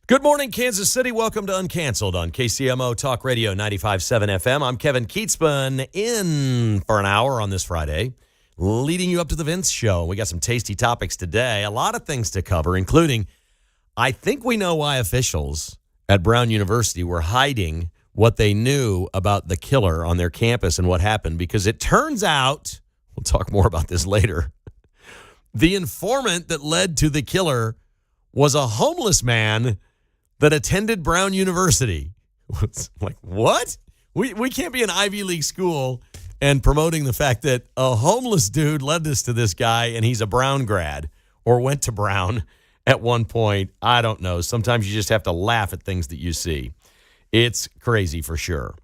Good morning, Kansas City. Welcome to Uncanceled on KCMO Talk Radio 95.7 FM. I'm Kevin Kietzman in for an hour on this Friday, leading you up to the Vince Show. We got some tasty topics today, a lot of things to cover, including I think we know why officials at Brown University were hiding what they knew about the killer on their campus and what happened, because it turns out, we'll talk more about this later, the informant that led to the killer was a homeless man that attended Brown University. It's like, what? We can't be an Ivy League school and promoting the fact that a homeless dude led us to this guy and he's a Brown grad or went to Brown at one point. I don't know. Sometimes you just have to laugh at things that you see. It's crazy for sure.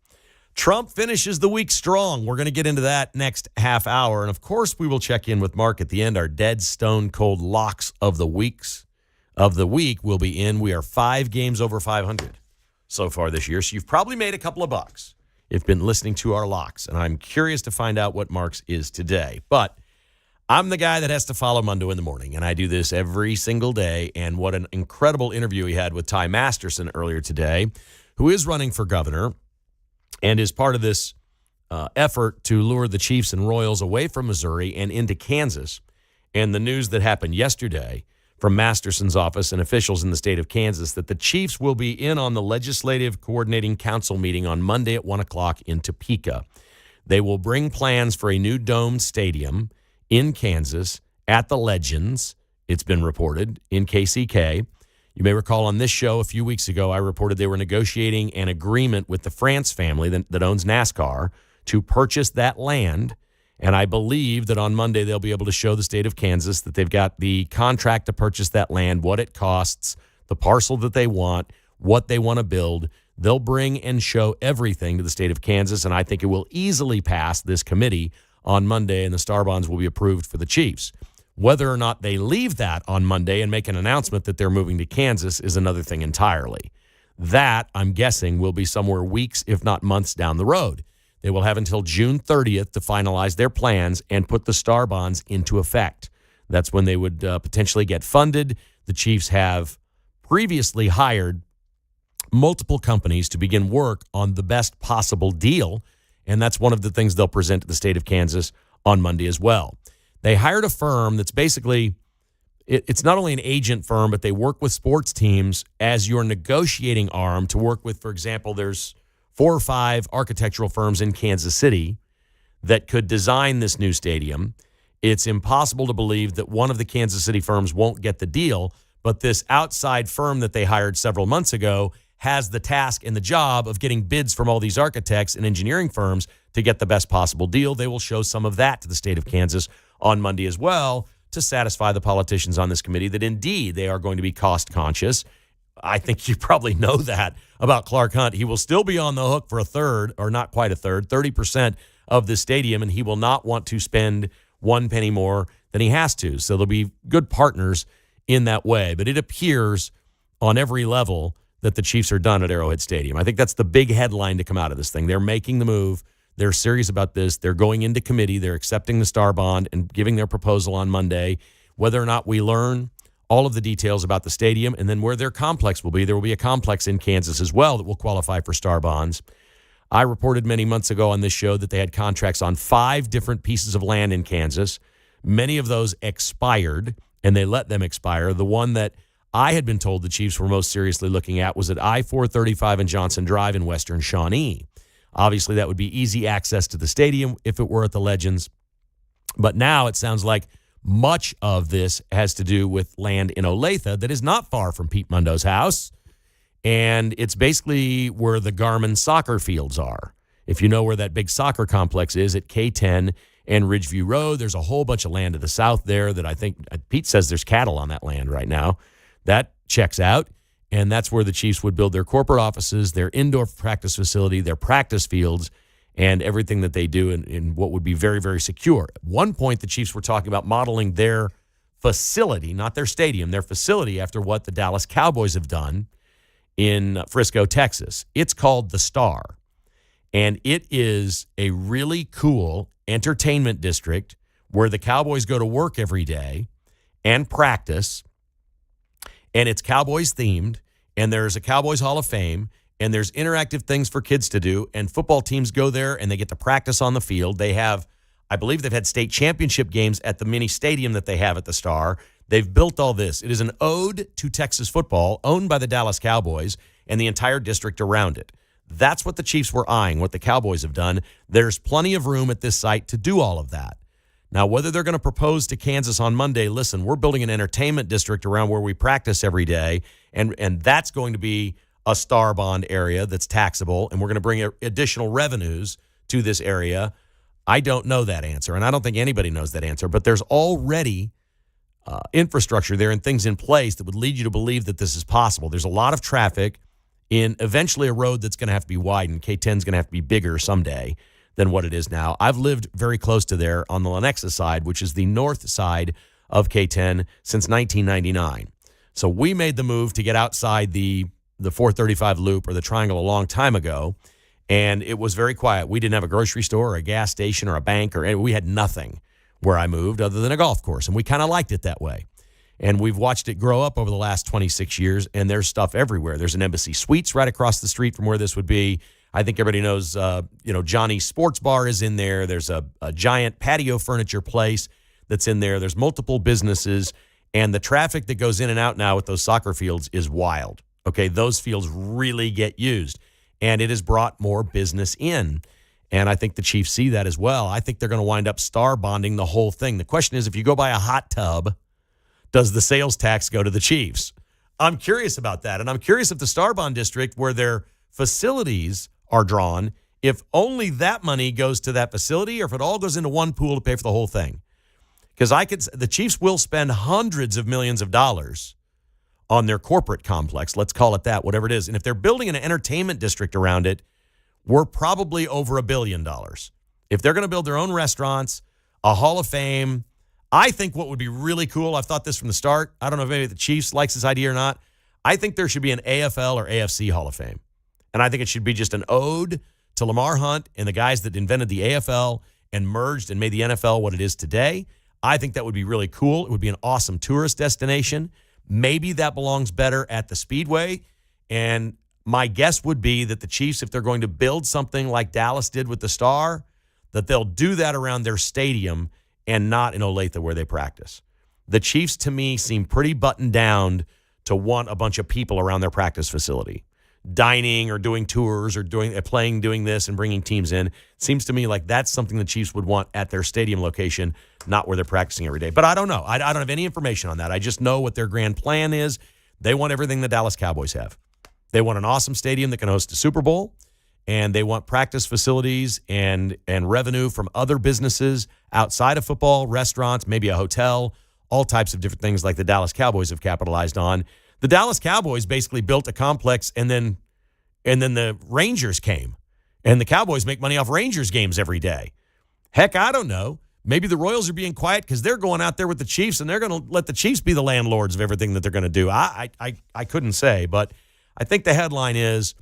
Trump finishes the week strong. We're going to get into that next half hour. And of course, we will check in with Mark at the end. Our dead stone cold locks of the week will be in. We are 5 games over 500 so far this year. So you've probably made a couple of bucks if you've been listening to our locks. And I'm curious to find out what Mark's is today. But I'm the guy that has to follow Mundo in the morning, and I do this every single day. And what an incredible interview he had with Ty Masterson earlier today, who is running for governor and is part of this effort to lure the Chiefs and Royals away from Missouri and into Kansas. And the news that happened yesterday from Masterson's office and officials in the state of Kansas that the Chiefs will be in on the Legislative Coordinating Council meeting on Monday at 1 o'clock in Topeka. They will bring plans for a new domed stadium in Kansas at the Legends, it's been reported, in KCK. You may recall on this show a few weeks ago, I reported they were negotiating an agreement with the France family that owns NASCAR to purchase that land. And I believe that on Monday they'll be able to show the state of Kansas that they've got the contract to purchase that land, what it costs, the parcel that they want, what they want to build. They'll bring and show everything to the state of Kansas, and I think it will easily pass this committee on Monday, and the Star Bonds will be approved for the Chiefs. Whether or not they leave that on Monday and make an announcement that they're moving to Kansas is another thing entirely. That, I'm guessing, will be somewhere weeks, if not months, down the road. They will have until June 30th to finalize their plans and put the Star Bonds into effect. That's when they would potentially get funded. The Chiefs have previously hired multiple companies to begin work on the best possible deal, and that's one of the things they'll present to the state of Kansas on Monday as well. They hired a firm that's basically, it's not only an agent firm, but they work with sports teams as your negotiating arm to work with, for example, there's 4 or 5 architectural firms in Kansas City that could design this new stadium. It's impossible to believe that one of the Kansas City firms won't get the deal, but this outside firm that they hired several months ago has the task and the job of getting bids from all these architects and engineering firms to get the best possible deal. They will show some of that to the state of Kansas on Monday as well to satisfy the politicians on this committee that indeed they are going to be cost conscious. I think you probably know that about Clark Hunt. He will still be on the hook for a third, or not quite a third, 30% of the stadium, and he will not want to spend 1 penny more than he has to. So they'll be good partners in that way. But it appears on every level that the Chiefs are done at Arrowhead Stadium. I think that's the big headline to come out of this thing. They're making the move. They're serious about this. They're going into committee. They're accepting the Star Bond and giving their proposal on Monday. Whether or not we learn all of the details about the stadium and then where their complex will be. There will be a complex in Kansas as well that will qualify for Star Bonds. I reported many months ago on this show that they had contracts on 5 different pieces of land in Kansas. Many of those expired, and they let them expire. The one that I had been told the Chiefs were most seriously looking at was at I-435 and Johnson Drive in Western Shawnee. Obviously, that would be easy access to the stadium if it were at the Legends. But now it sounds like much of this has to do with land in Olathe that is not far from Pete Mundo's house, and it's basically where the Garmin soccer fields are. If you know where that big soccer complex is at K10 and Ridgeview Road, there's a whole bunch of land to the south there that I think Pete says there's cattle on that land right now. That checks out, and that's where the Chiefs would build their corporate offices, their indoor practice facility, their practice fields, and everything that they do in what would be very, very secure. At one point, the Chiefs were talking about modeling their facility, not their stadium, their facility after what the Dallas Cowboys have done in Frisco, Texas. It's called the Star, and it is a really cool entertainment district where the Cowboys go to work every day and practice, and it's Cowboys themed, and there's a Cowboys Hall of Fame, and there's interactive things for kids to do, and football teams go there and they get to practice on the field. They have, I believe they've had state championship games at the mini stadium that they have at the Star. They've built all this. It is an ode to Texas football, owned by the Dallas Cowboys and the entire district around it. That's what the Chiefs were eyeing, what the Cowboys have done. There's plenty of room at this site to do all of that. Now, whether they're going to propose to Kansas on Monday, listen, we're building an entertainment district around where we practice every day, and that's going to be a Star Bond area that's taxable, and we're going to bring additional revenues to this area. I don't know that answer, and I don't think anybody knows that answer, but there's already infrastructure there and things in place that would lead you to believe that this is possible. There's a lot of traffic in eventually a road that's going to have to be widened. K10 is going to have to be bigger someday than what it is now. I've lived very close to there on the Lenexa side, which is the north side of K10, since 1999. So we made the move to get outside the 435 loop or the triangle a long time ago, and it was very quiet. We didn't have a grocery store or a gas station or a bank, or we had nothing where I moved other than a golf course, and we kind of liked it that way. And we've watched it grow up over the last 26 years, and there's stuff everywhere. There's an Embassy Suites right across the street from where this would be. I think everybody knows, Johnny's Sports Bar is in there. There's a giant patio furniture place that's in there. There's multiple businesses, and the traffic that goes in and out now with those soccer fields is wild. Okay, those fields really get used, and it has brought more business in. And I think the Chiefs see that as well. I think they're going to wind up star bonding the whole thing. The question is, if you go buy a hot tub, does the sales tax go to the Chiefs? I'm curious about that. And I'm curious if the Star Bond District, where their facilities are drawn, if only that money goes to that facility or if it all goes into one pool to pay for the whole thing. Because the Chiefs will spend hundreds of millions of dollars on their corporate complex, let's call it that, whatever it is. And if they're building an entertainment district around it, we're probably over $1 billion. If they're going to build their own restaurants, a Hall of Fame, I think what would be really cool, I've thought this from the start, I don't know if maybe the Chiefs likes this idea or not, I think there should be an AFL or AFC Hall of Fame. And I think it should be just an ode to Lamar Hunt and the guys that invented the AFL and merged and made the NFL what it is today. I think that would be really cool. It would be an awesome tourist destination. Maybe that belongs better at the Speedway. And my guess would be that the Chiefs, if they're going to build something like Dallas did with the Star, that they'll do that around their stadium and not in Olathe where they practice. The Chiefs, to me, seem pretty buttoned down to want a bunch of people around their practice facility, dining or doing tours or doing this and bringing teams in. Seems to me like that's something the Chiefs would want at their stadium location, not where they're practicing every day. But I don't know. I don't have any information on that. I just know what their grand plan is. They want everything the Dallas Cowboys have. They want an awesome stadium that can host a Super Bowl, and they want practice facilities and revenue from other businesses outside of football, restaurants, maybe a hotel, all types of different things like the Dallas Cowboys have capitalized on. The Dallas Cowboys basically built a complex, and then the Rangers came, and the Cowboys make money off Rangers games every day. Heck, I don't know. Maybe the Royals are being quiet because they're going out there with the Chiefs, and they're going to let the Chiefs be the landlords of everything that they're going to do. I couldn't say, but I think the headline is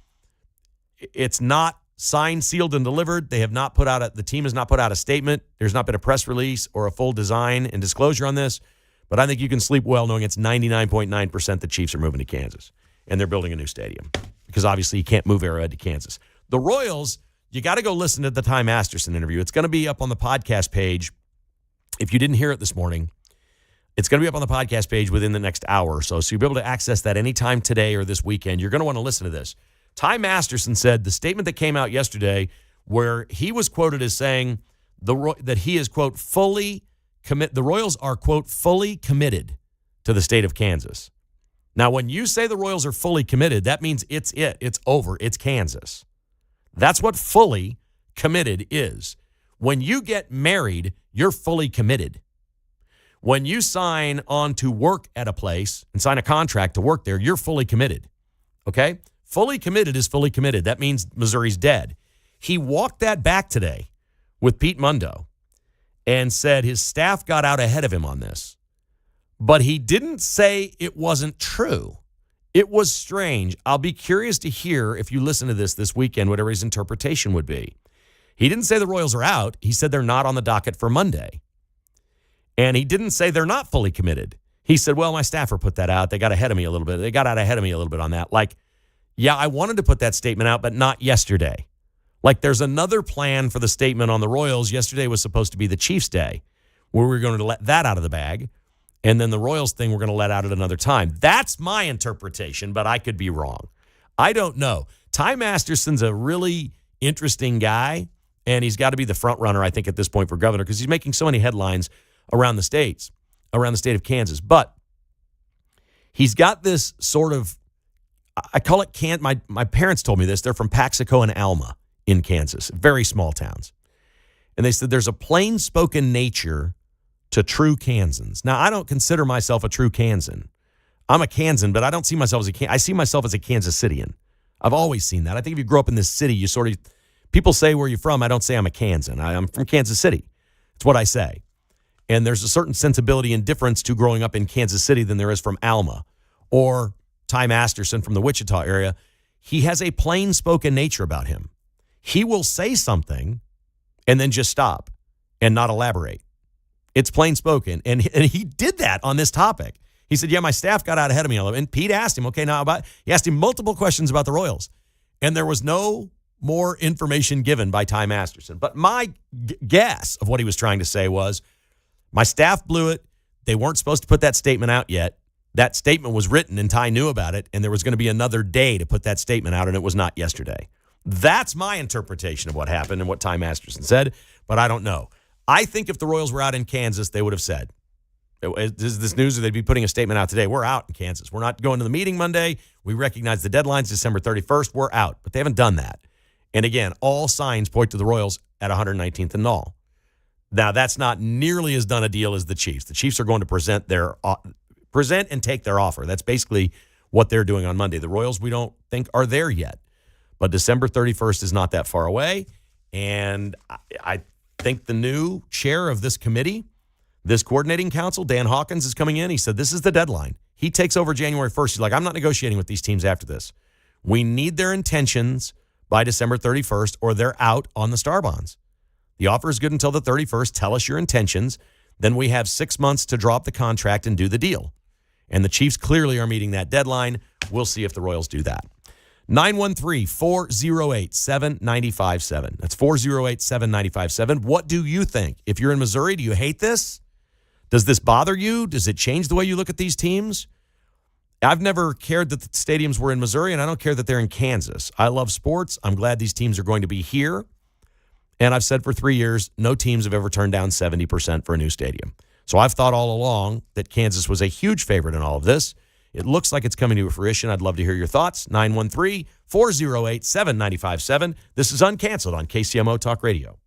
it's not signed, sealed, and delivered. They have not the team has not put out a statement. There's not been a press release or a full design and disclosure on this. But I think you can sleep well knowing it's 99.9% the Chiefs are moving to Kansas, and they're building a new stadium because obviously you can't move Arrowhead to Kansas. The Royals, you got to go listen to the Ty Masterson interview. It's going to be up on the podcast page. If you didn't hear it this morning, it's going to be up on the podcast page within the next hour or so. So you'll be able to access that anytime today or this weekend. You're going to want to listen to this. Ty Masterson said the statement that came out yesterday where he was quoted as saying that he is, quote, the Royals are, quote, fully committed to the state of Kansas. Now, when you say the Royals are fully committed, that means it's over. It's Kansas. That's what fully committed is. When you get married, you're fully committed. When you sign on to work at a place and sign a contract to work there, you're fully committed. Okay? Fully committed is fully committed. That means Missouri's dead. He walked that back today with Pete Mundo and said his staff got out ahead of him on this. But he didn't say it wasn't true. It was strange. I'll be curious to hear, if you listen to this weekend, whatever his interpretation would be. He didn't say the Royals are out. He said they're not on the docket for Monday. And he didn't say they're not fully committed. He said, well, my staffer put that out. They got ahead of me a little bit. They got out ahead of me a little bit on that. Like, yeah, I wanted to put that statement out, but not yesterday. Like, there's another plan for the statement on the Royals. Yesterday was supposed to be the Chiefs' day, where we were going to let that out of the bag. And then the Royals thing we're going to let out at another time. That's my interpretation, but I could be wrong. I don't know. Ty Masterson's a really interesting guy, and he's got to be the front runner, I think, at this point for governor because he's making so many headlines around the state of Kansas. But he's got this sort of, I call it, my parents told me this. They're from Paxico and Alma in Kansas, very small towns. And they said there's a plain-spoken nature to true Kansans. Now, I don't consider myself a true Kansan. I'm a Kansan, but I don't see myself as a Kansan. I see myself as a Kansas Cityan. I've always seen that. I think if you grew up in this city, you sort of, people say where you're from. I don't say I'm a Kansan. I'm from Kansas City. It's what I say. And there's a certain sensibility and difference to growing up in Kansas City than there is from Alma or Ty Masterson from the Wichita area. He has a plain-spoken nature about him. He will say something and then just stop and not elaborate. It's plain spoken. And he did that on this topic. He said, yeah, my staff got out ahead of me. And Pete asked him, okay, now he asked him multiple questions about the Royals. And there was no more information given by Ty Masterson. But my guess of what he was trying to say was, my staff blew it. They weren't supposed to put that statement out yet. That statement was written and Ty knew about it. And there was going to be another day to put that statement out. And it was not yesterday. That's my interpretation of what happened and what Ty Masterson said. But I don't know. I think if the Royals were out in Kansas, they would have said, is this news or they'd be putting a statement out today? We're out in Kansas. We're not going to the meeting Monday. We recognize the deadline's December 31st. We're out. But they haven't done that. And again, all signs point to the Royals at 119th and Null. Now, that's not nearly as done a deal as the Chiefs. The Chiefs are going to present and take their offer. That's basically what they're doing on Monday. The Royals, we don't think, are there yet. But December 31st is not that far away. And I think the new chair of this committee, this coordinating council, Dan Hawkins, is coming in. He said, this is the deadline. He takes over January 1st. He's like, I'm not negotiating with these teams after this. We need their intentions by December 31st or they're out on the Star Bonds. The offer is good until the 31st. Tell us your intentions. Then we have 6 months to draw up the contract and do the deal. And the Chiefs clearly are meeting that deadline. We'll see if the Royals do that. 913-408-7957. That's 408-7957. What do you think? If you're in Missouri, do you hate this? Does this bother you? Does it change the way you look at these teams? I've never cared that the stadiums were in Missouri, and I don't care that they're in Kansas. I love sports. I'm glad these teams are going to be here. And I've said for 3 years, no teams have ever turned down 70% for a new stadium. So I've thought all along that Kansas was a huge favorite in all of this. It looks like it's coming to fruition. I'd love to hear your thoughts. 913-408-7957. This is Uncanceled on KCMO Talk Radio.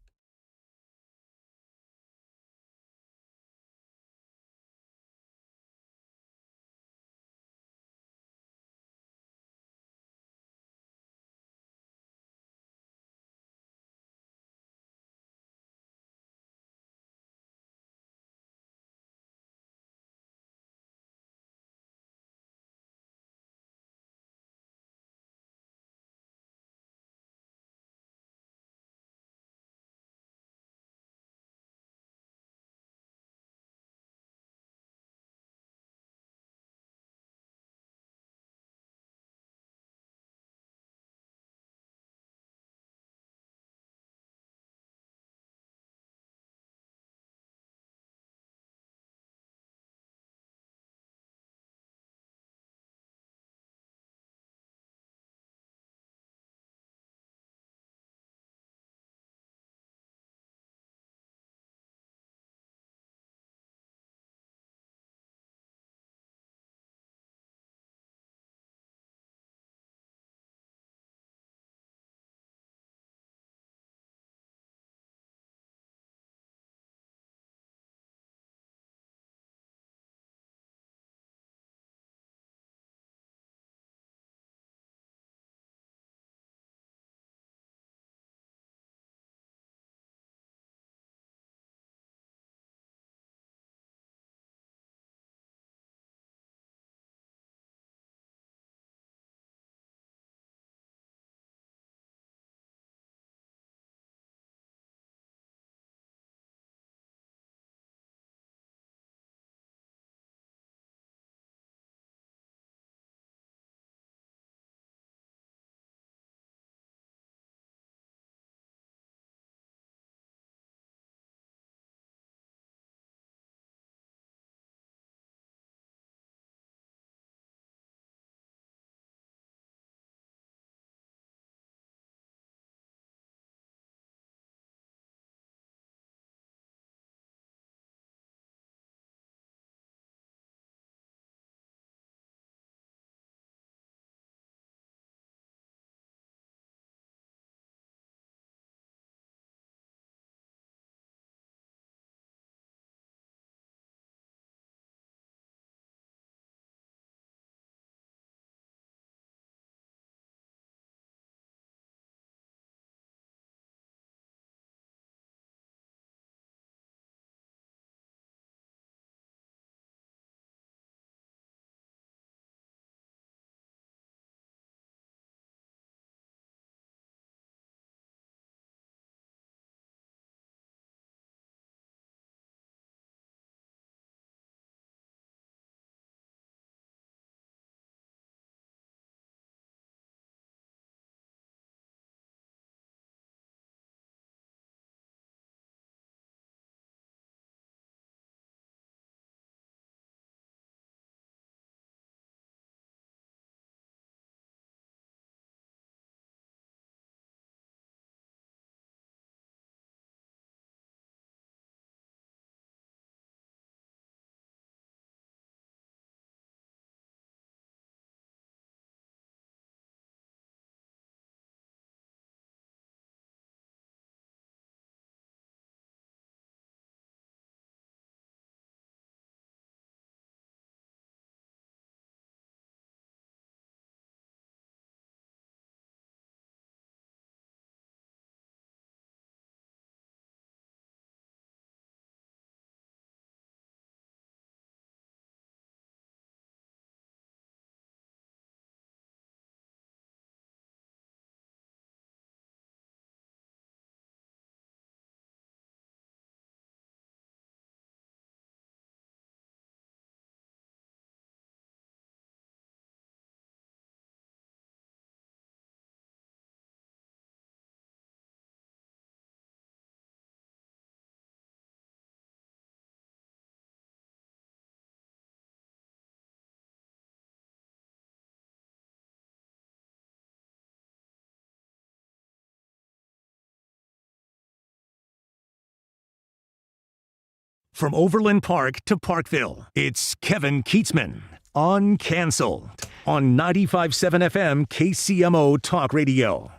From Overland Park to Parkville, it's Kevin Kietzman, Uncanceled, on 95.7 FM KCMO Talk Radio.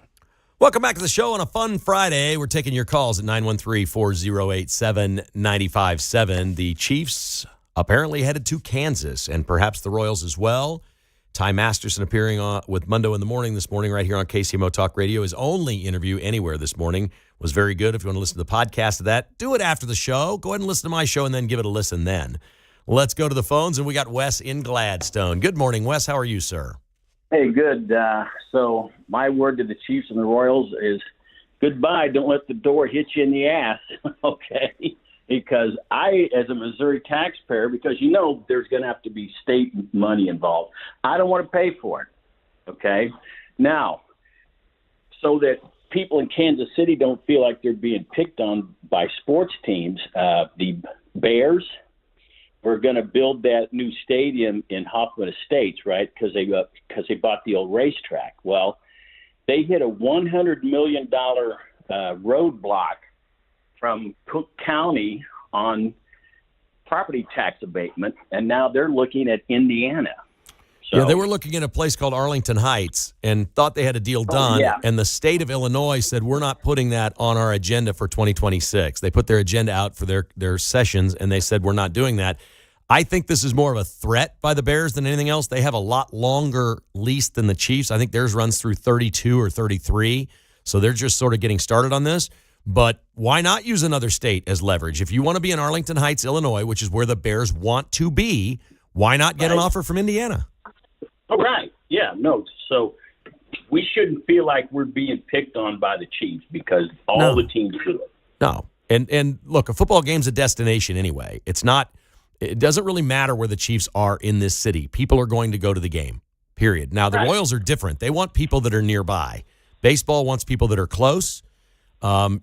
Welcome back to the show on a fun Friday. We're taking your calls at 913-408-7957. The Chiefs apparently headed to Kansas, and perhaps the Royals as well. Ty Masterson appearing with Mundo in the Morning this morning right here on KCMO Talk Radio. His only interview anywhere this morning was very good. If you want to listen to the podcast of that, do it after the show. Go ahead and listen to my show and then give it a listen then. Let's go to the phones, and we got Wes in Gladstone. Good morning, Wes. How are you, sir? Hey, good. So my word to the Chiefs and the Royals is goodbye. Don't let the door hit you in the ass, okay? Because I, as a Missouri taxpayer, because there's going to have to be state money involved, I don't want to pay for it, okay? Now, so that people in Kansas City don't feel like they're being picked on by sports teams, the Bears were going to build that new stadium in Hoffman Estates, right, because they bought the old racetrack. Well, they hit a $100 million roadblock from Cook County on property tax abatement, and now they're looking at Indiana. So, yeah, they were looking at a place called Arlington Heights and thought they had a deal done, and the state of Illinois said, we're not putting that on our agenda for 2026. They put their agenda out for their sessions, and they said, we're not doing that. I think this is more of a threat by the Bears than anything else. They have a lot longer lease than the Chiefs. I think theirs runs through 32 or 33, so they're just sort of getting started on this. But why not use another state as leverage? If you want to be in Arlington Heights, Illinois, which is where the Bears want to be, why not get an offer from Indiana? Oh, right. Yeah, no. So we shouldn't feel like we're being picked on by the Chiefs because all the teams do it. No. And look, a football game's a destination anyway. It doesn't really matter where the Chiefs are in this city. People are going to go to the game, period. Now, the Royals are different. They want people that are nearby. Baseball wants people that are close. I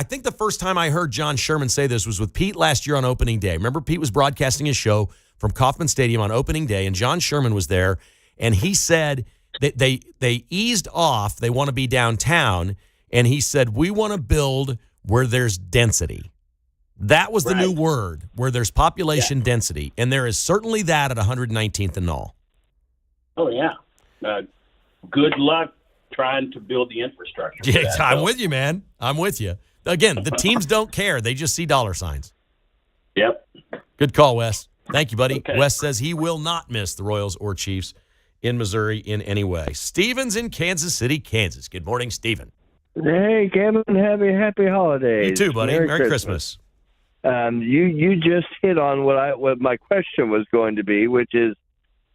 think the first time I heard John Sherman say this was with Pete last year on opening day. Remember, Pete was broadcasting his show from Kauffman Stadium on opening day, and John Sherman was there, and he said that they eased off. They want to be downtown, and he said, we want to build where there's density. That was the new word, where there's population density, and there is certainly that at 119th and Knoll. Oh, yeah. Good luck trying to build the infrastructure. Yeah, I'm with you, man. I'm with you. Again, the teams don't care. They just see dollar signs. Yep. Good call, Wes. Thank you, buddy. Okay. Wes says he will not miss the Royals or Chiefs in Missouri in any way. Steven's in Kansas City, Kansas. Good morning, Steven. Hey, Kevin. Happy holidays. You too, buddy. Merry Christmas. You just hit on what my question was going to be, which is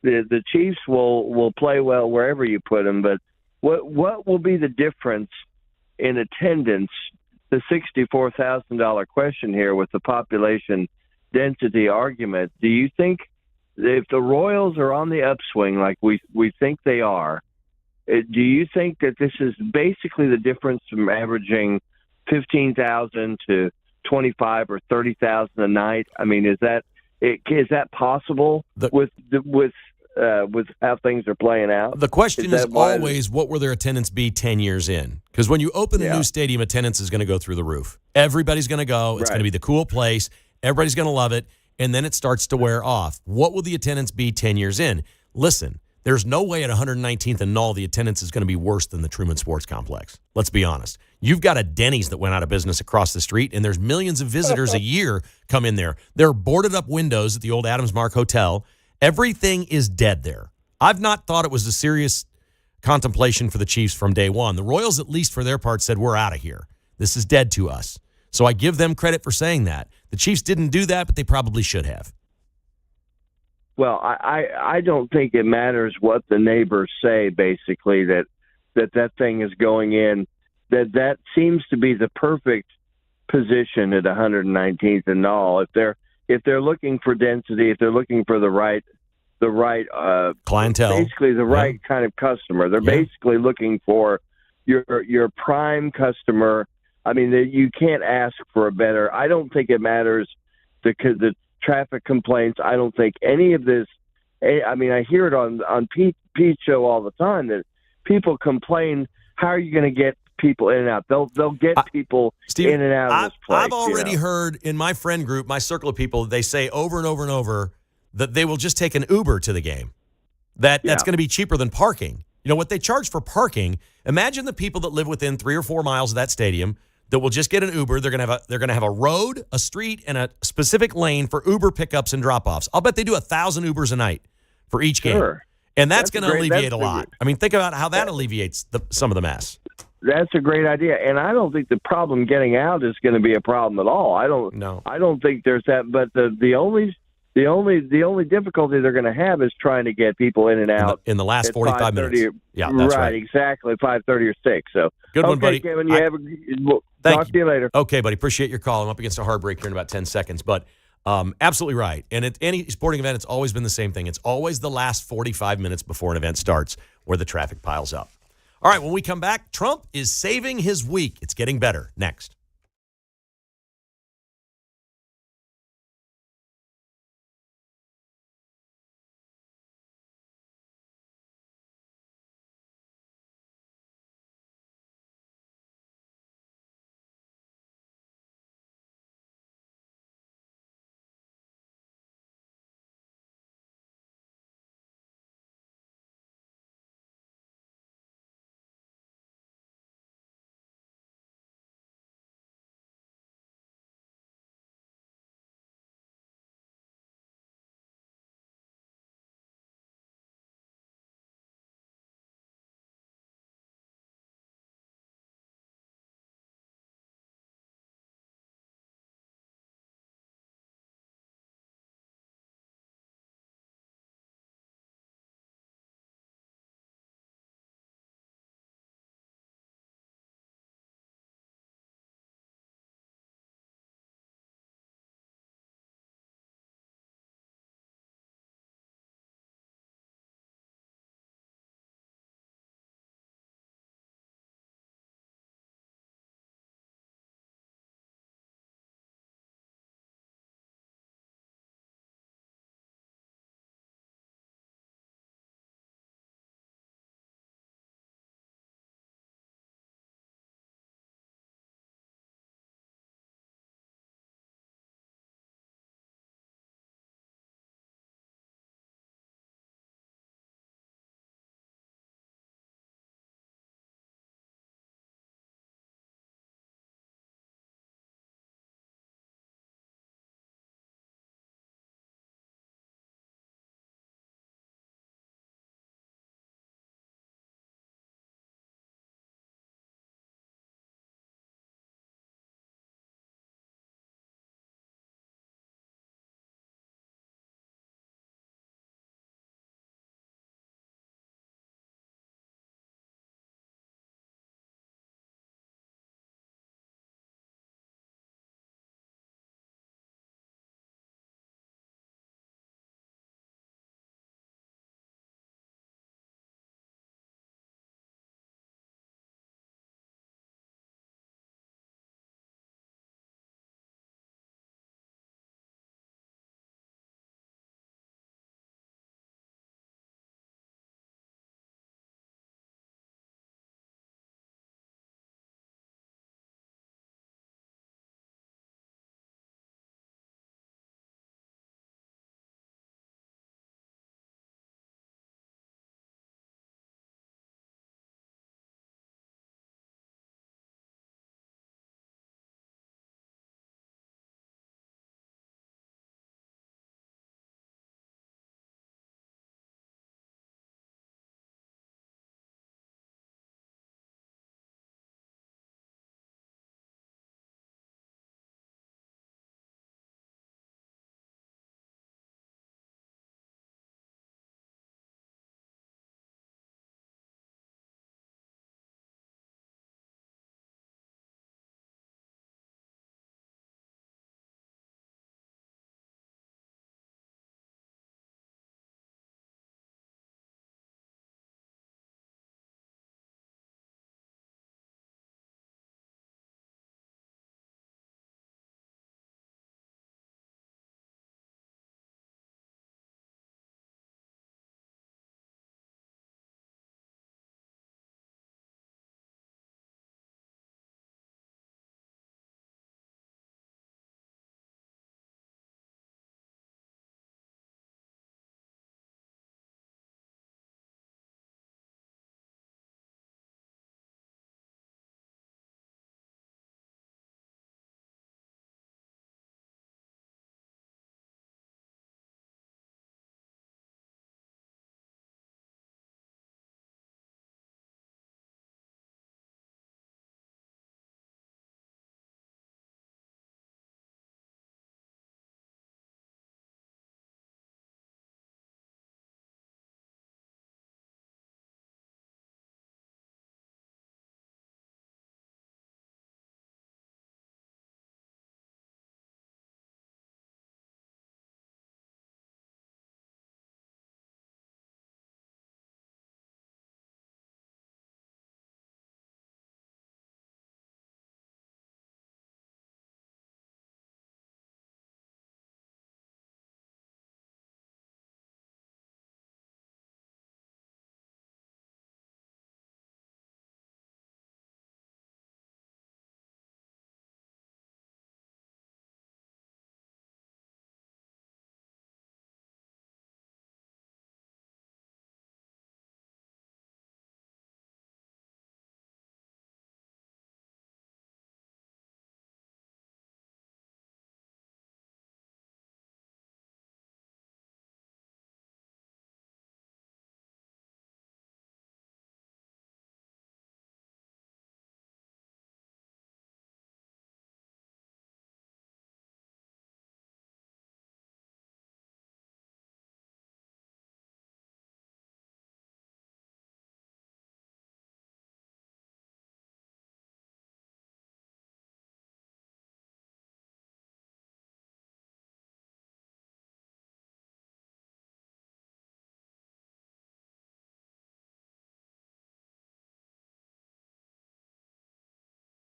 the Chiefs will play well wherever you put them, but what will be the difference in attendance? The $64,000 question here with the population density argument. Do you think if the Royals are on the upswing like we think they are, do you think that this is basically the difference from averaging 15,000 to 25 or 30,000 a night? I mean, is that possible with how things are playing out? The question is always, what will their attendance be 10 years in? Because when you open a new stadium, attendance is going to go through the roof. Everybody's going to go. It's going to be the cool place. Everybody's going to love it. And then it starts to wear off. What will the attendance be 10 years in? Listen, there's no way at 119th and Knoll the attendance is going to be worse than the Truman Sports Complex. Let's be honest. You've got a Denny's that went out of business across the street, and there's millions of visitors a year come in there. There are boarded up windows at the old Adams Mark Hotel. Everything is dead there. I've not thought it was a serious contemplation for the Chiefs from day one. The Royals, at least for their part, said, we're out of here. This is dead to us. So I give them credit for saying that. The Chiefs didn't do that, but they probably should have. Well, I don't think it matters what the neighbors say, basically, that thing is going in. That seems to be the perfect position at 119th and Knoll. If they're looking for density, if they're looking for the right clientele, basically the right kind of customer, they're basically looking for your prime customer. I mean, you can't ask for a better. I don't think it matters the traffic complaints. I don't think any of this. I mean, I hear it on Pete's show all the time that people complain. How are you going to get people in and out. They'll get people Steve, in and out of this place. I've already heard in my friend group, my circle of people, they say over and over and over that they will just take an Uber to the game. That's going to be cheaper than parking. You know what they charge for parking? Imagine the people that live within 3 or 4 miles of that stadium that will just get an Uber. They're going to have a road, a street, and a specific lane for Uber pickups and drop-offs. I'll bet they do 1,000 Ubers a night for each game. And that's going to alleviate a lot. I mean, think about how that alleviates some of the mess. That's a great idea, and I don't think the problem getting out is going to be a problem at all. I don't think there's that. But the only difficulty they're going to have is trying to get people in and out in the last 45 minutes. Yeah, that's right. Exactly, 5:30 or 6. So good one, buddy. Kevin, talk to you later. Okay, buddy. Appreciate your call. I'm up against a hard break here in about 10 seconds, but. Absolutely right. And at any sporting event, it's always been the same thing. It's always the last 45 minutes before an event starts where the traffic piles up. All right, when we come back, Trump is saving his week. It's getting better. Next.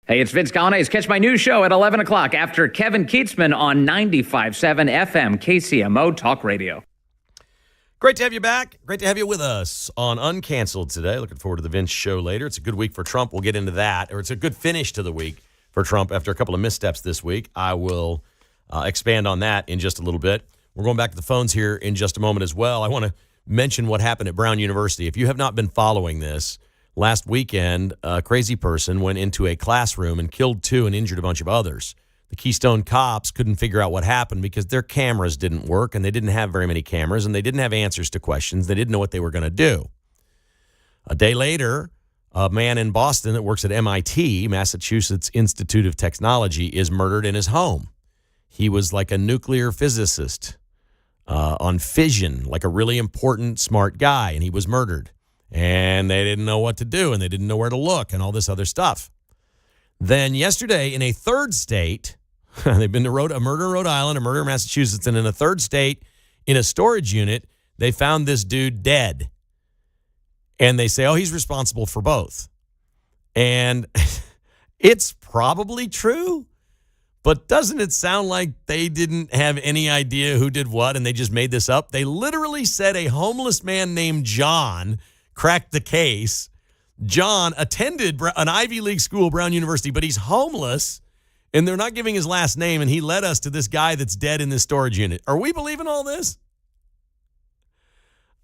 Hey, it's Vince Gallane's Catch My News Show at 11 o'clock after Kevin Kietzman on 95.7 FM KCMO Talk Radio. Great to have you back. Great to have you with us on Uncanceled today. Looking forward to the Vince show later. It's a good week for Trump. We'll get into that. Or it's a good finish to the week for Trump after a couple of missteps this week. I will expand on that in just a little bit. We're going back to the phones here in just a moment as well. I want to mention what happened at Brown University. If you have not been following this, last weekend, a crazy person went into a classroom and killed 2 and injured a bunch of others. The Keystone cops couldn't figure out what happened because their cameras didn't work, and they didn't have very many cameras, and they didn't have answers to questions. They didn't know what they were going to do. A day later, a man in Boston that works at MIT, Massachusetts Institute of Technology, is murdered in his home. He was like a nuclear physicist on fission, like a really important, smart guy, and he was murdered. And they didn't know what to do, and they didn't know where to look, and all this other stuff. Then yesterday, in a third state, they've been to a murder in Rhode Island, a murder in Massachusetts, and in a third state, in a storage unit, they found this dude dead. And they say, oh, he's responsible for both. And it's probably true, but doesn't it sound like they didn't have any idea who did what, and they just made this up? They literally said a homeless man named John cracked the case. John attended an Ivy League school, Brown University, but he's homeless, and they're not giving his last name, and he led us to this guy that's dead in this storage unit. Are we believing all this?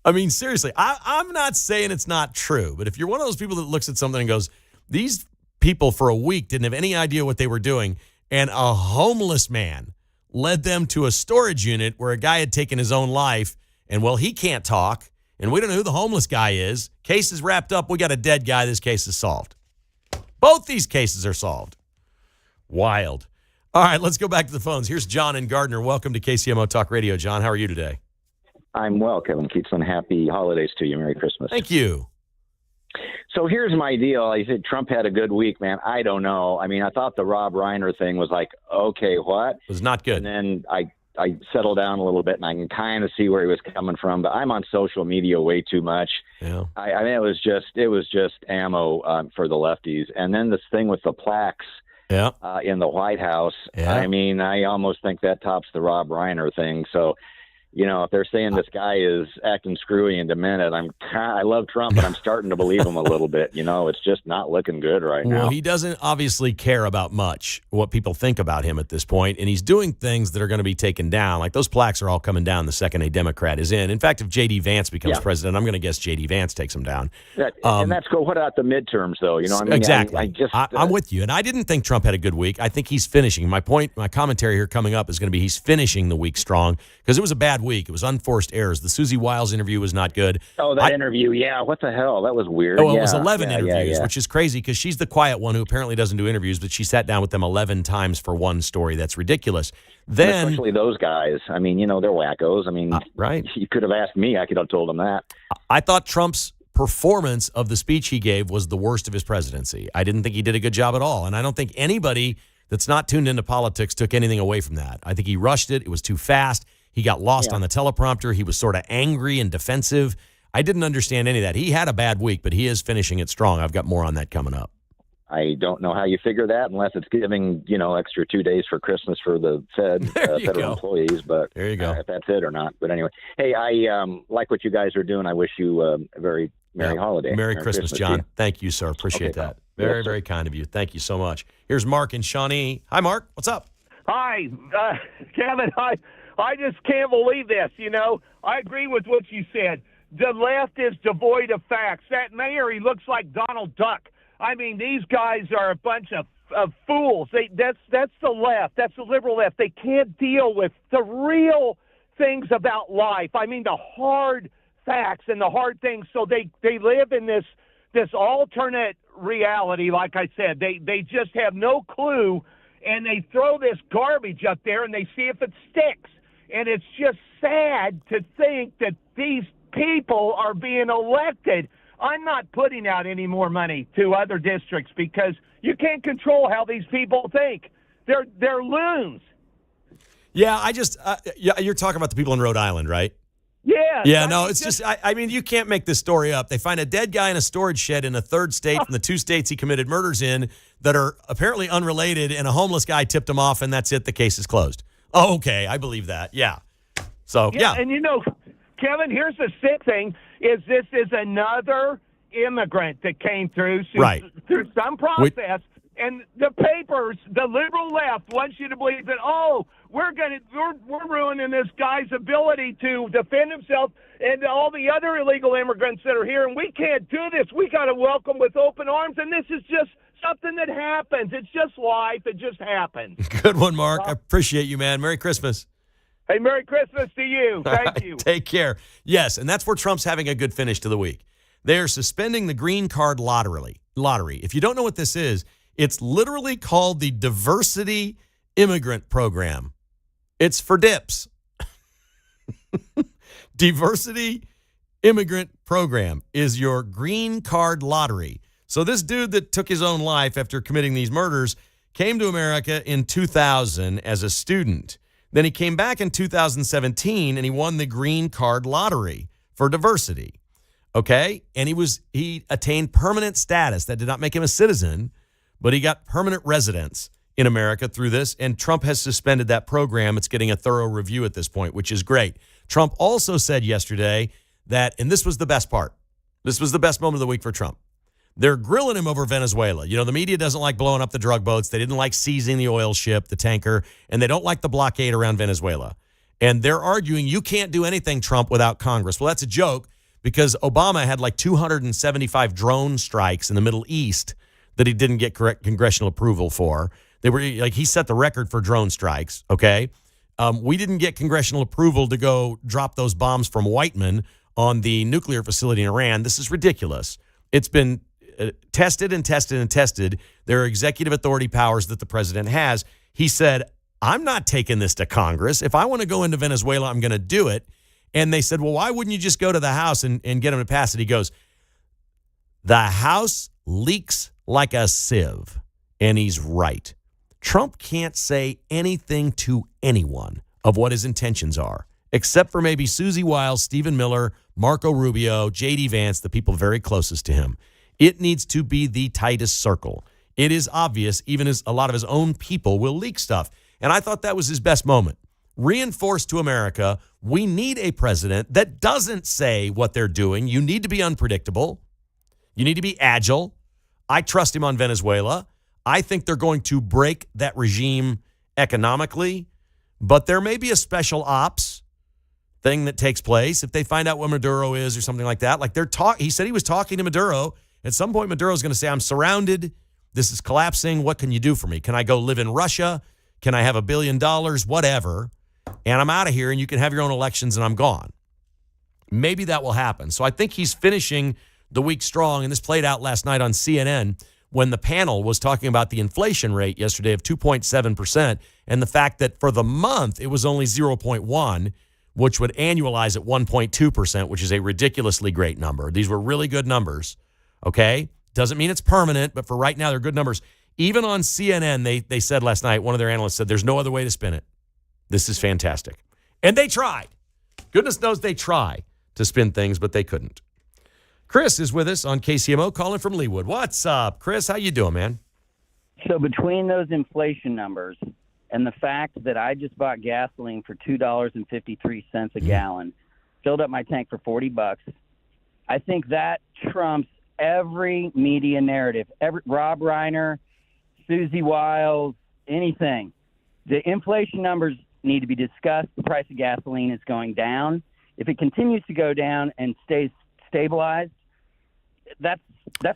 I mean, seriously, I'm not saying it's not true, but if you're one of those people that looks at something and goes, these people for a week didn't have any idea what they were doing, and a homeless man led them to a storage unit where a guy had taken his own life, and, well, he can't talk, and we don't know who the homeless guy is. Case is wrapped up. We got a dead guy. This case is solved. Both these cases are solved. Wild. All right, let's go back to the phones. Here's John and Gardner. Welcome to KCMO Talk Radio. John, how are you today? I'm well, Kevin Kietzman. Happy holidays to you. Merry Christmas. Thank you. So here's my deal. I said Trump had a good week, man. I don't know. I mean, I thought the Rob Reiner thing was like, okay, what? It was not good. And then I settled down a little bit, and I can kind of see where he was coming from. But I'm on social media way too much. Yeah. I mean, it was just ammo for the lefties. And then this thing with the plaques in the White House. Yeah. I mean, I almost think that tops the Rob Reiner thing. So, you know, if they're saying this guy is acting screwy and demented, I love Trump, but I'm starting to believe him a little bit. You know, it's just not looking good right now. Well, he doesn't obviously care about much what people think about him at this point, and he's doing things that are going to be taken down. Like those plaques are all coming down the second a Democrat is in. In fact, if J.D. Vance becomes president, I'm going to guess J.D. Vance takes him down. And that's cool. What about the midterms, though? You know, I mean, exactly. I'm with you, and I didn't think Trump had a good week. I think he's finishing. My commentary here coming up is going to be he's finishing the week strong because it was a bad week. It was unforced errors. The Susie Wiles interview was not good. Oh, that interview. Yeah. What the hell? That was weird. Oh, it was 11 interviews, which is crazy because she's the quiet one who apparently doesn't do interviews, but she sat down with them 11 times for one story. That's ridiculous. Then, especially those guys. I mean, you know, they're wackos. I mean, right. You could have asked me. I could have told them that. I thought Trump's performance of the speech he gave was the worst of his presidency. I didn't think he did a good job at all. And I don't think anybody that's not tuned into politics took anything away from that. I think he rushed it. It was too fast. He got lost on the teleprompter. He was sort of angry and defensive. I didn't understand any of that. He had a bad week, but he is finishing it strong. I've got more on that coming up. I don't know how you figure that unless it's giving, you know, extra 2 days for Christmas for the federal employees. But there you go. If that's it or not. But anyway, hey, I like what you guys are doing. I wish you a very Merry holiday. Merry Christmas, John. Thank you, sir. Appreciate that. Very, very kind of you. Thank you so much. Here's Mark in Shawnee. Hi, Mark. What's up? Hi, Kevin. I just can't believe this. You know, I agree with what you said. The left is devoid of facts. That mayor, he looks like Donald Duck. I mean, these guys are a bunch of fools. That's the left. That's the liberal left. They can't deal with the real things about life. I mean, the hard facts and the hard things. So they live in this alternate reality. Like I said, they just have no clue, and they throw this garbage up there and they see if it sticks. And it's just sad to think that these people are being elected. I'm not putting out any more money to other districts because you can't control how these people think. They're loons. Yeah, you're talking about the people in Rhode Island, right? Yeah. Yeah, no, it's just, I mean, you can't make this story up. They find a dead guy in a storage shed in a third state from the 2 states he committed murders in that are apparently unrelated, and a homeless guy tipped him off, and that's it. The case is closed. Oh, okay. I believe that. Yeah. So, yeah. And Kevin, here's the sick thing, is this is another immigrant that came through some process. And the papers, the liberal left, wants you to believe that, we're ruining this guy's ability to defend himself and all the other illegal immigrants that are here, and we can't do this. We got to welcome with open arms, and this is just something that happens. It's just life. It just happens. Good one, Mark. I appreciate you, man. Merry Christmas. Hey, Merry Christmas to you. Thank you. Take care. Yes, and that's where Trump's having a good finish to the week. They are suspending the green card lottery. If you don't know what this is, it's literally called the Diversity Immigrant Program. It's for dips. Diversity Immigrant Program is your green card lottery. So this dude that took his own life after committing these murders came to America in 2000 as a student. Then he came back in 2017 and he won the green card lottery for diversity. Okay? And he attained permanent status. That did not make him a citizen, but he got permanent residence in America through this, and Trump has suspended that program. It's getting a thorough review at this point, which is great. Trump also said yesterday that, and this was the best part, this was the best moment of the week for Trump, they're grilling him over Venezuela. The media doesn't like blowing up the drug boats. They didn't like seizing the oil ship, the tanker, and they don't like the blockade around Venezuela. And they're arguing you can't do anything, Trump, without Congress. Well, that's a joke because Obama had like 275 drone strikes in the Middle East that he didn't get correct congressional approval for. They were like, he set the record for drone strikes. Okay. We didn't get congressional approval to go drop those bombs from Whiteman on the nuclear facility in Iran. This is ridiculous. It's been tested and tested and tested. There are executive authority powers that the president has. He said, I'm not taking this to Congress. If I want to go into Venezuela, I'm going to do it. And they said, well, why wouldn't you just go to the House and get him to pass it? He goes, the House leaks like a sieve. And he's right. Trump can't say anything to anyone of what his intentions are, except for maybe Susie Wiles, Stephen Miller, Marco Rubio, J.D. Vance, the people very closest to him. It needs to be the tightest circle. It is obvious, even as a lot of his own people will leak stuff. And I thought that was his best moment. Reinforce to America, we need a president that doesn't say what they're doing. You need to be unpredictable. You need to be agile. I trust him on Venezuela. I think they're going to break that regime economically, but there may be a special ops thing that takes place if they find out what Maduro is or something like that. Like he said he was talking to Maduro. At some point, Maduro's going to say, I'm surrounded. This is collapsing. What can you do for me? Can I go live in Russia? Can I have $1 billion? Whatever. And I'm out of here and you can have your own elections and I'm gone. Maybe that will happen. So I think he's finishing the week strong. And this played out last night on CNN when the panel was talking about the inflation rate yesterday of 2.7% and the fact that for the month it was only 0.1, which would annualize at 1.2%, which is a ridiculously great number. These were really good numbers. Okay? Doesn't mean it's permanent, but for right now, they're good numbers. Even on CNN, they said last night, one of their analysts said, there's no other way to spin it. This is fantastic. And they tried. Goodness knows they try to spin things, but they couldn't. Chris is with us on KCMO, calling from Leawood. What's up, Chris? How you doing, man? So between those inflation numbers and the fact that I just bought gasoline for $2.53 a gallon, filled up my tank for $40, I think that trumps every media narrative. Rob Reiner, Susie Wiles, anything. The inflation numbers need to be discussed. The price of gasoline is going down. If it continues to go down and stays stabilized, that's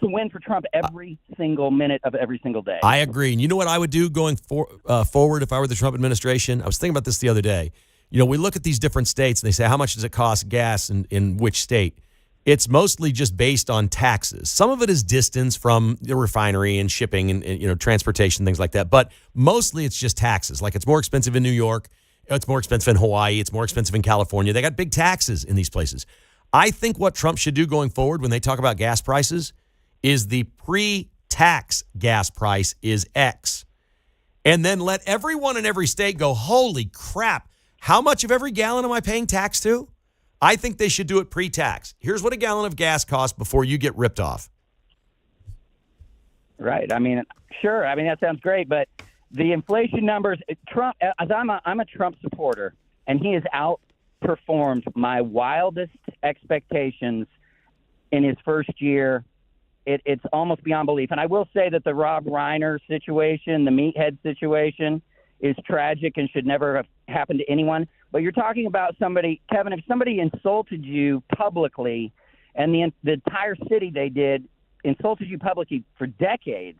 a win for Trump every single minute of every single day. I agree. And you know what I would do going forward if I were the Trump administration? I was thinking about this the other day. We look at these different states and they say, how much does it cost gas in which state? It's mostly just based on taxes. Some of it is distance from the refinery and shipping and transportation, things like that. But mostly it's just taxes. Like it's more expensive in New York. It's more expensive in Hawaii. It's more expensive in California. They got big taxes in these places. I think what Trump should do going forward when they talk about gas prices is the pre-tax gas price is X. And then let everyone in every state go, holy crap, how much of every gallon am I paying tax to? I think they should do it pre-tax. Here's what a gallon of gas costs before you get ripped off. Right. I mean, sure. I mean, that sounds great, but the inflation numbers, Trump, as I'm a Trump supporter, and he has outperformed my wildest expectations in his first year. It's almost beyond belief. And I will say that the Rob Reiner situation, the meathead situation, is tragic and should never have happened to anyone. But you're talking about somebody, Kevin, if somebody insulted you publicly, and the entire city they did insulted you publicly for decades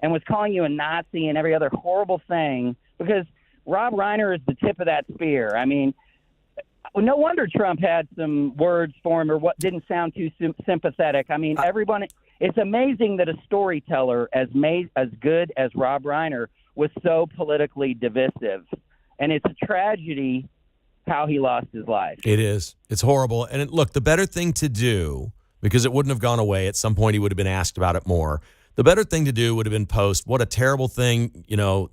and was calling you a Nazi and every other horrible thing, because Rob Reiner is the tip of that spear. I mean, no wonder Trump had some words for him or what didn't sound too sympathetic. I mean, everyone. It's amazing that a storyteller as good as Rob Reiner was so politically divisive, and it's a tragedy how he lost his life. It is. It's horrible. And look, the better thing to do, because it wouldn't have gone away. At some point, he would have been asked about it more. The better thing to do would have been post, what a terrible thing,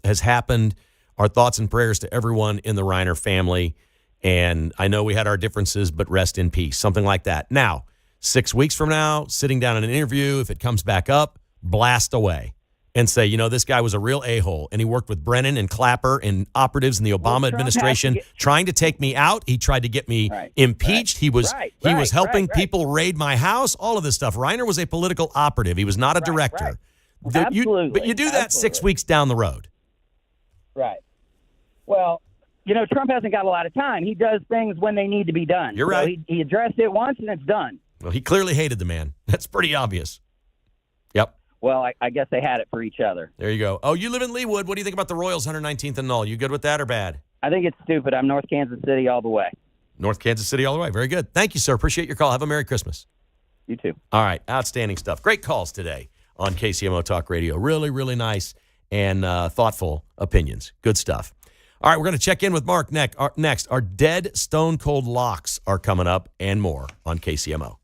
has happened. Our thoughts and prayers to everyone in the Reiner family. And I know we had our differences, but rest in peace. Something like that. Now, 6 weeks from now, sitting down in an interview, if it comes back up, blast away and say, this guy was a real a-hole, and he worked with Brennan and Clapper and operatives in the Obama administration trying to take me out. He tried to get me impeached. He was helping people raid my house, all of this stuff. Reiner was a political operative. He was not a director. Absolutely. But you do that 6 weeks down the road. Right. Well, Trump hasn't got a lot of time. He does things when they need to be done. You're right. He addressed it once, and it's done. Well, he clearly hated the man. That's pretty obvious. Yep. Well, I guess they had it for each other. There you go. Oh, you live in Leawood. What do you think about the Royals 119th and Null? You good with that or bad? I think it's stupid. I'm North Kansas City all the way. North Kansas City all the way. Very good. Thank you, sir. Appreciate your call. Have a Merry Christmas. You too. All right. Outstanding stuff. Great calls today on KCMO Talk Radio. Really, really nice and thoughtful opinions. Good stuff. All right, we're going to check in with Mark next. Our dead stone cold locks are coming up and more on KCMO.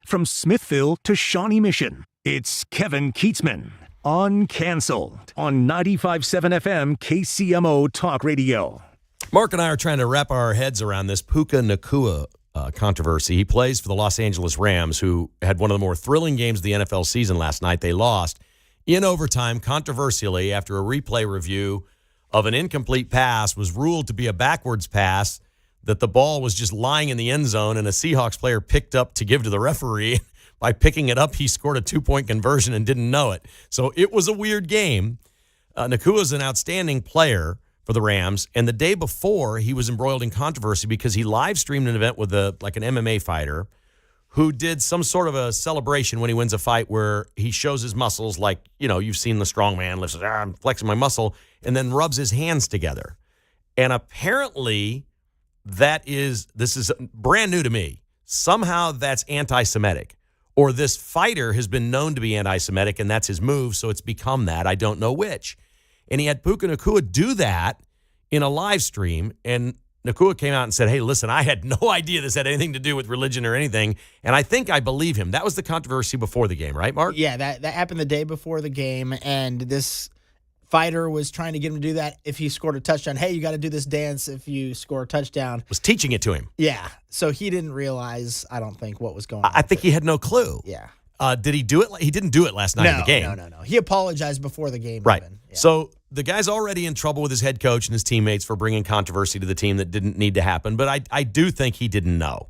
From Smithville to Shawnee Mission, it's Kevin Kietzman. Uncanceled on 95.7 FM KCMO Talk Radio. Mark and I are trying to wrap our heads around this Puka Nacua controversy. He plays for the Los Angeles Rams, who had one of the more thrilling games of the NFL season last night. They lost in overtime, controversially, after a replay review of an incomplete pass was ruled to be a backwards pass, that the ball was just lying in the end zone, and a Seahawks player picked up to give to the referee. By picking it up, he scored a 2-point conversion and didn't know it. So it was a weird game. Nacua is an outstanding player for the Rams, and the day before, he was embroiled in controversy because he live streamed an event with an MMA fighter who did some sort of a celebration when he wins a fight where he shows his muscles, like, you know, you've seen the strong man lifts, I'm flexing my muscle, and then rubs his hands together. And apparently, this is brand new to me. Somehow that's anti-Semitic. Or this fighter has been known to be anti-Semitic, and that's his move, so it's become that. I don't know which. And he had Puka Nacua do that in a live stream, and Nacua came out and said, hey, listen, I had no idea this had anything to do with religion or anything, and I think I believe him. That was the controversy before the game, right, Mark? Yeah, that happened the day before the game, and this fighter was trying to get him to do that if he scored a touchdown. Hey, you got to do this dance if you score a touchdown. Was teaching it to him. Yeah. So he didn't realize, I don't think, what was going on. I think he had no clue. Yeah. Did he do it? He didn't do it last night in the game. No. He apologized before the game. Right. Even. Yeah. So the guy's already in trouble with his head coach and his teammates for bringing controversy to the team that didn't need to happen. But I do think he didn't know.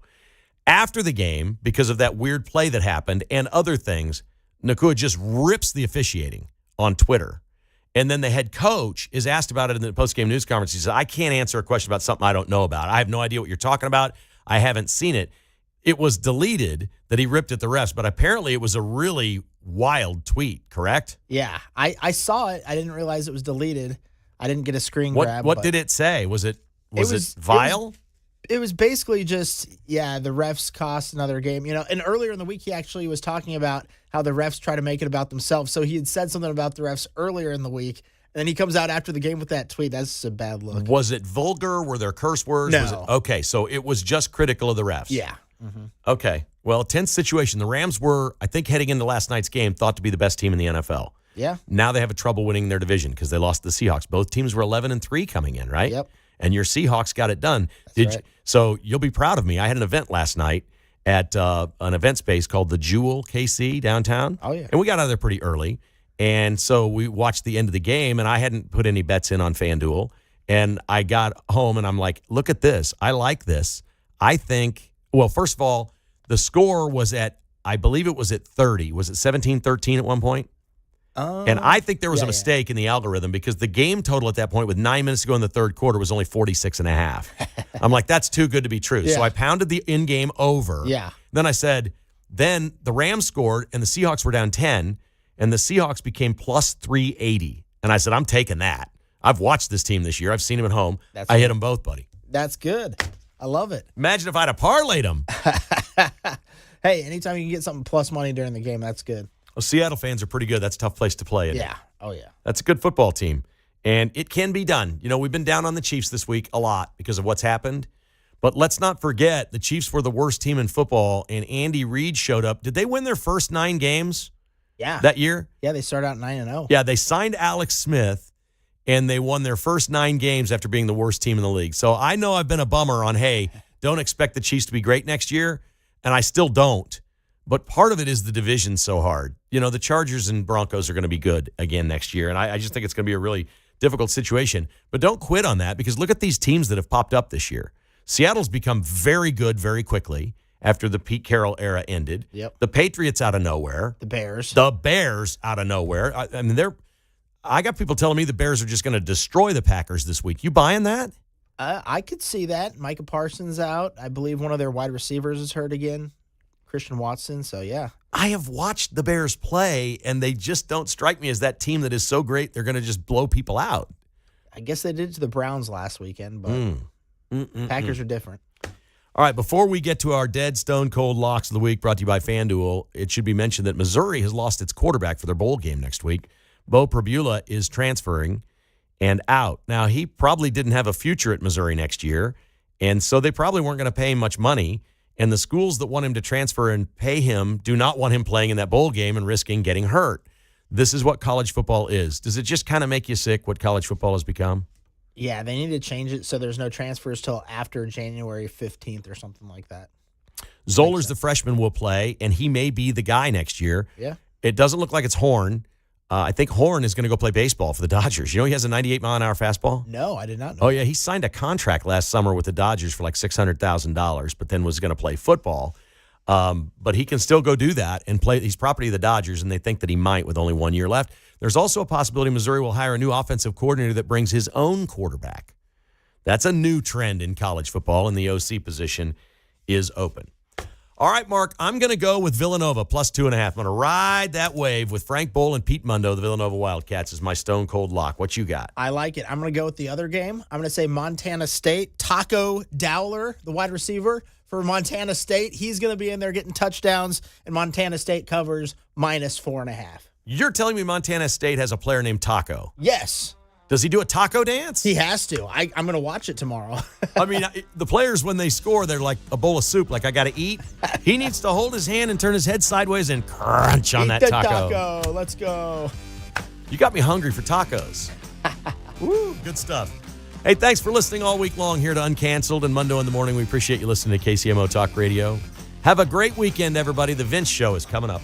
After the game, because of that weird play that happened and other things, Nacua just rips the officiating on Twitter. And then the head coach is asked about it in the postgame news conference. He said, I can't answer a question about something I don't know about. I have no idea what you're talking about. I haven't seen it. It was deleted that he ripped at the refs, but apparently it was a really wild tweet, correct? Yeah. I saw it. I didn't realize it was deleted. I didn't get a screen grab. What did it say? Was it vile? It was basically just, the refs cost another game. You know, and earlier in the week, he actually was talking about how the refs try to make it about themselves. So he had said something about the refs earlier in the week, and then he comes out after the game with that tweet. That's a bad look. Was it vulgar? Were there curse words? No. Okay, so it was just critical of the refs. Yeah. Mm-hmm. Okay. Well, tense situation. The Rams were, I think, heading into last night's game, thought to be the best team in the NFL. Yeah. Now they have trouble winning their division because they lost the Seahawks. Both teams were 11-3 coming in, right? Yep. And your Seahawks got it done. That's right. So you'll be proud of me. I had an event last night at an event space called the Jewel KC downtown. Oh, yeah. And we got out of there pretty early. And so we watched the end of the game, and I hadn't put any bets in on FanDuel. And I got home, and I'm like, look at this. I like this. I think, well, first of all, the score was I believe it was at 30. Was it 17-13 at one point? And I think there was a mistake in the algorithm because the game total at that point with 9 minutes to go in the third quarter was only 46.5. I'm like, that's too good to be true. Yeah. So I pounded the in-game over. Yeah. Then I said, then the Rams scored and the Seahawks were down 10 and the Seahawks became plus 380. And I said, I'm taking that. I've watched this team this year. I've seen them at home. I hit them both, buddy. That's good. I love it. Imagine if I'd have parlayed them. Hey, anytime you can get something plus money during the game, that's good. Well, Seattle fans are pretty good. That's a tough place to play in. Yeah. Oh, yeah. That's a good football team. And it can be done. You know, we've been down on the Chiefs this week a lot because of what's happened. But let's not forget the Chiefs were the worst team in football, and Andy Reid showed up. Did they win their first 9 games that year? Yeah, they started out 9-0. Yeah, they signed Alex Smith, and they won their first 9 games after being the worst team in the league. So I know I've been a bummer on, hey, don't expect the Chiefs to be great next year, and I still don't. But part of it is the division's so hard. You know, the Chargers and Broncos are going to be good again next year, and I just think it's going to be a really difficult situation. But don't quit on that because look at these teams that have popped up this year. Seattle's become very good very quickly after the Pete Carroll era ended. Yep. The Patriots out of nowhere. The Bears out of nowhere. I mean, I got people telling me the Bears are just going to destroy the Packers this week. You buying that? I could see that. Micah Parsons out. I believe one of their wide receivers is hurt again. Christian Watson, so yeah. I have watched the Bears play, and they just don't strike me as that team that is so great they're going to just blow people out. I guess they did it to the Browns last weekend, but Packers are different. All right, before we get to our dead stone cold locks of the week brought to you by FanDuel, it should be mentioned that Missouri has lost its quarterback for their bowl game next week. Bo Prabula is transferring and out. Now, he probably didn't have a future at Missouri next year, and so they probably weren't going to pay him much money. And the schools that want him to transfer and pay him do not want him playing in that bowl game and risking getting hurt. This is what college football is. Does it just kind of make you sick what college football has become? Yeah, they need to change it so there's no transfers till after January 15th or something like that. Zoller's the freshman will play, and he may be the guy next year. Yeah. It doesn't look like it's Horn. I think Horn is going to go play baseball for the Dodgers. You know he has a 98-mile-an-hour fastball? No, I did not know. Oh, yeah. He signed a contract last summer with the Dodgers for like $600,000, but then was going to play football. But he can still go do that and play. He's property of the Dodgers, and they think that he might with only 1 year left. There's also a possibility Missouri will hire a new offensive coordinator that brings his own quarterback. That's a new trend in college football, and the OC position is open. All right, Mark, I'm going to go with Villanova plus 2.5. I'm going to ride that wave with Frank Bowl and Pete Mundo, the Villanova Wildcats, as my stone cold lock. What you got? I like it. I'm going to go with the other game. I'm going to say Montana State. Taco Dowler, the wide receiver for Montana State. He's going to be in there getting touchdowns, and Montana State covers minus 4.5. You're telling me Montana State has a player named Taco? Yes. Does he do a taco dance? He has to. I'm going to watch it tomorrow. I mean, the players, when they score, they're like a bowl of soup, like I got to eat. He needs to hold his hand and turn his head sideways and crunch on Eat that the taco. Let's go. You got me hungry for tacos. Woo, good stuff. Hey, thanks for listening all week long here to Uncanceled and Mundo in the Morning. We appreciate you listening to KCMO Talk Radio. Have a great weekend, everybody. The Vince Show is coming up.